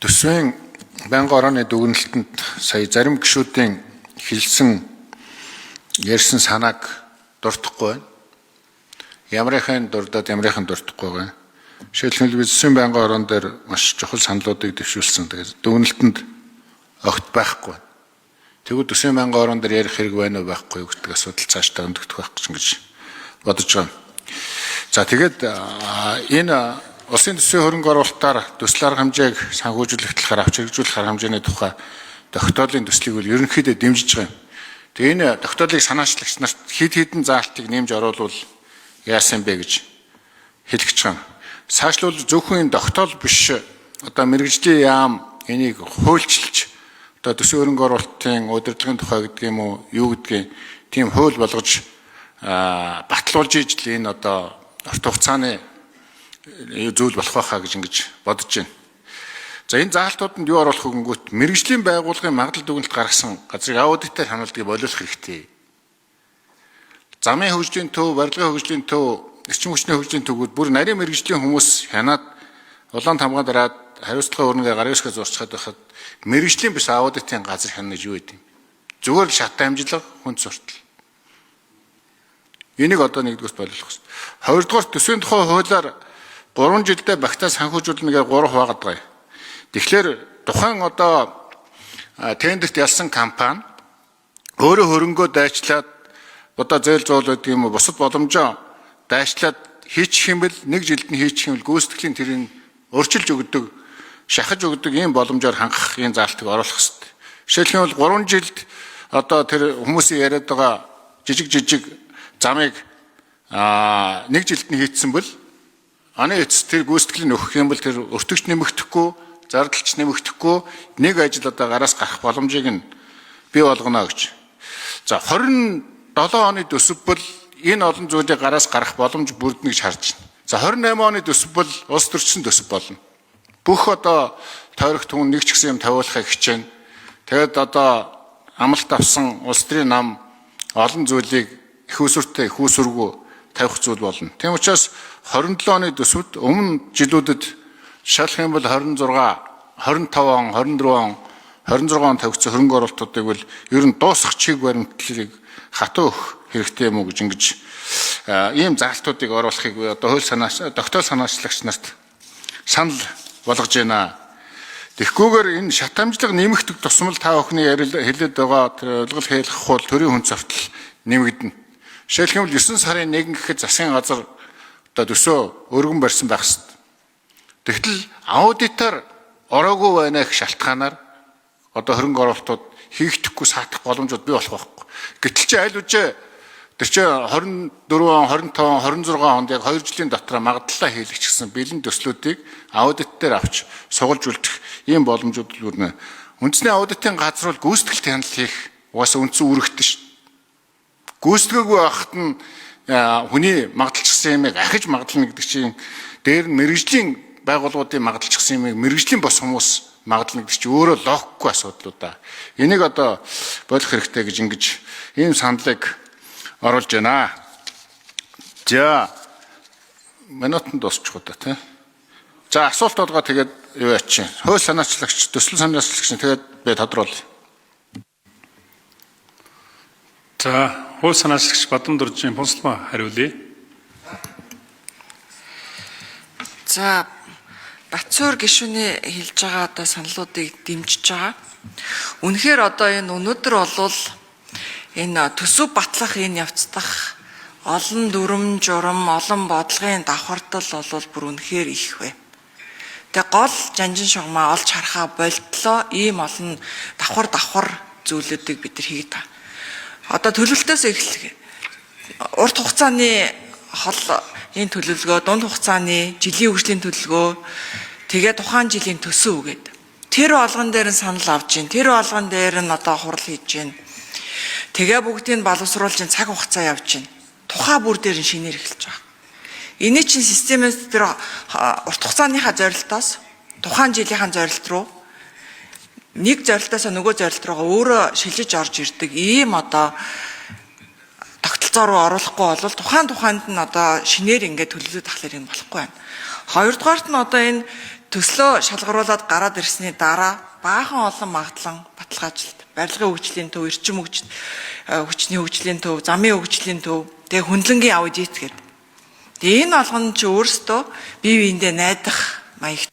Төсвийн байнгын орооны дүгнэлтэнд сая зарим гишүүдийн хэлсэн ярьсан санааг дуртахгүй байна. Ямрынхын дурдаад ямрынхын дуртахгүй байна. Жишээлбэл бид төсвийн байнгын ороон дээр маш чухал саналуудыг дэвшүүлсэн. Тэгээд дүгнэлтэнд огт байхгүй байна. Тэгвэл төсвийн байнгын ороон дээр ярих хэрэг байна уу байхгүй юу гэдэг асуудал цаашдаа өндөгдөх байх гэж бодож байгаа. За тэгээд энэ улсын төсвийн хөрөнгө оруулалтаар төсөл арга хэмжээг санхүүжүүлэх талаар авч хэрэгжүүлэх арга хэмжээний тухай тогтоолын төслийг бол ерөнхийдөө дэмжиж байгаа юм. Тэгээ энэ тогтоолыг санаачлагч нарт хэд хэдэн заалтыг нэмж оруулвал яасан бэ гэж хэлэх гэж байгаа. Цаашлбал зөвхөн энэ тогтоол биш одоо мэрэгжлийн яам энийг хуульчилж одоо төсвийн хөрөнгө оруулалтын удирдлагын тухай гэдэг юм уу юу гэдгийг тийм хууль болгож батлуулж ижил энэ одоо урт хугацааны зүйл болох байхаа гэж ингэж бодож байна. За энэ заалтууданд юу оруулах хөнгөт мэрэгжлийн байгууллагын магадлал дүгнэлт гаргасан газрыг аудитаар хяналтыг болиулах хэрэгтэй. Замын хөгжлийн төв, барилгын хөгжлийн төв, эрчим хүчний хөгжлийн төвүүд бүр нарийн мэрэгжлийн хүмүүс хянаад улаан тамгаа дараад хариуцлагын өрнөгээ гарын үсгээ зурчхад байхад мэрэгжлийн биш аудитын газар хянана гэж юу гэдэг юм. Зүгээр л шат амжилга хүн суртал. Энийг одоо нэгдүгээрт болиулах хэрэгтэй. Хоёрдугаар төсвийн тухай хуулиар 3 жилдээ багтаа санхүүжүүлнэгээр 3 хуваагаад байгаа юм. Тэгэхээр тухайн одоо тендерт ялсан компани өөрөө хөрөнгөө дайчлаад одоо зээл зуул гэдэг юм уу бусад боломжоо дайчлаад хийчих юм бэл 1 жилд нь хийчих юм бэл гүйцэтгэлийн тэрийг өрчилж өгдөг, шахаж өгдөг ийм боломжоор хангах ийм заалтыг оруулах хэрэгтэй. Жишээлбэл 3 жилд одоо тэр хүмүүсийн яриад байгаа жижиг замыг 1 жилд нь хийцсэн бэл аны эцэс тэр гүйцэтгэлийг өгөх юм бол тэр өртөгч нэмэгдэхгүй, зардалч нэмэгдэхгүй нэг ажил одоо гараас гарах боломжийг нь бий болгоно гэж. За 27 оны төсөв бол энэ олон зүйлийг гараас гарах боломж бүрднэ гэж харж байна. За 28 оны төсөв бол улс төрчсөн төсөв болно. Бүх одоо тойрогт хүн нэг ч гэсэн юм тавиулахыг хичээнэ. Тэгээд одоо амлалт авсан улс төрийн нам олон зүйлийг их усүртэй, их усүргүй тавих зүйл болно. Тийм учраас 27 оны төсөвд өмнө жилүүдэд шалах юм бол 26, 25 он, 24 он, 26 он тавигдсан хөрөнгө оруулалтуудыг бол ер нь дуусгах чиг баримтлалыг хатуу өгөх хэрэгтэй юм уу гэж ингэж ийм заалтуудыг оруулахыг одоо хууль тогтоол санаачлагч нарт санал болгож байна. Тэгэхгүйгээр энэ шат амжилга нэмэгдэх тусмал та бүхний хэлээд байгаа тэр ойлгол хэлэх хууль төрийн хүн цавтал нэмэгдэнэ. Жишээлбэл 9 сарын 1 гэхэд засгийн газар одоо төсөө өргөн барьсан байх хэвээр. Тэгтэл аудитор ороогүй байна гэх шалтгаанаар одоо хөрөнгө оруулалтууд хийгдэхгүй саатах боломжууд бий болох байхгүй. Гэтэл чи аль үжээ тэр чи 24 он, 25 он, 26 онд яг 2 жилийн дотор магадлалаа хийлгэж гисэн бэлэн төслүүдийг аудит дээр авч сугалж үлдэх ийм боломжууд бүрнэ. Үндэсний аудитын газар бол гүйцэтгэл хяналт хийх угаасаа үндсэн үүрэгтэй шүү. Гүйцэтгээгүй байхад нь хүний магадлалчсан юмыг ахиж магадлана гэдэг чинь дээр нь мэрэгжлийн байгууллагуудын магадлалчсан юмыг мэрэгжлийн бос хүмүүс магадлана гэдэг чинь өөрөө логикгүй асуудлууд да. Энийг одоо болох хэрэгтэй гэж ингэж ийм саналыг оруулж байна. За минутанд дуусчих удаа тий. За асуулт болгоо тэгээд юу яачих. Хууль санаачлагч, төсөл санаачлагч тэгээд би тодруулъя. За хууль санаачлагч Бадам Дуржийн Пунслмаа хариулъя. За Батцуур гишүүний хэлж байгаа одоо саналуудыг дэмжиж байгаа. Үнэхээр одоо энэ өнөөдөр болвол энэ төсөв батлах энэ явцдах олон дүрм журам, олон бодлогын давхардал болвол бүр үнэхээр их вэ. Тэгээ гол жанжин шугамаа олж харахаа болтлоо ийм олон давхар зүйлүүдийг бид нар хийгээд байгаа. Одоо төлөвлөлтөөс эхлэх урт хугацааны хол энэ төлөвлөгөө, дунд хугацааны жилийн хөгжлийн төлөвлөгөө, тэгээ тухайн жилийн төсөв гэдэг. Тэр болгон дээр нь санал авч гин, тэр болгон дээр нь одоо хурал хийж гин. Тэгээ бүгдийг нь боловсруулж гин, цаг хугацаа явж гин. Тухай бүр дээр нь шинээр эхэлж байгаа. Эний чинь системээс тэр урт хугацааныхаа зорилтоос тухайн жилийнхаа зорилт руу нэг зорилтоос нөгөө зорилт руугаа өөрөө шилжиж орж ирдэг ийм одоо тогтолцоо руу оруулахгүй бол тухайнд нь одоо шинээр ингээд төлөвлөлт тахлаар юм болохгүй байна. Хоёрдугаарт нь одоо энэ төслөө шалгаруулад гараад ирсний дараа баахан олон магадлан баталгаажилт, барилгын хөгжлийн төв, эрчим хүчний хөгжлийн төв, замын хөгжлийн төв, тэгээ хүндлэнгийн аудит гэдэг. Тэгээ энэ болгон ч өөрсдөө бие биендээ найдах маягт